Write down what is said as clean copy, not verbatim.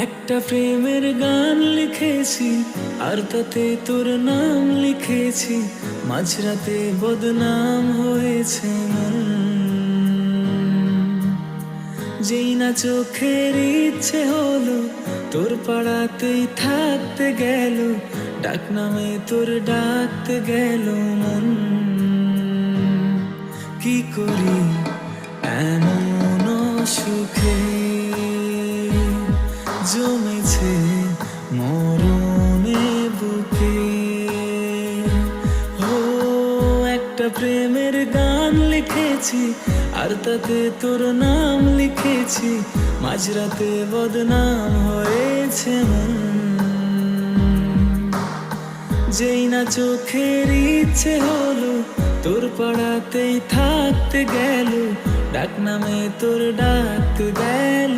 একটা প্রেমের গান লিখেছি আর তাতে তোর নাম লিখেছি, মাঝরাতে বদনাম হয়েছে মন। যেই না চোখের ইচ্ছে হলো তোর পাড়াতেই থাকতে গেল, ডাক নামে তোর ডাকতে গেল মন। কি করি এমন সুখে জমেছে মরণে বুকে। ও একটা প্রেমের গান লিখেছি আর তাতে তোর নাম লিখেছি, মাঝরাতে বদনাম হয়েছে মন। যেই না চোখের ইচ্ছে হলো তোর পাড়াতেই থাকতে গেল, ডাক নামে তোর ডাকতে গেল।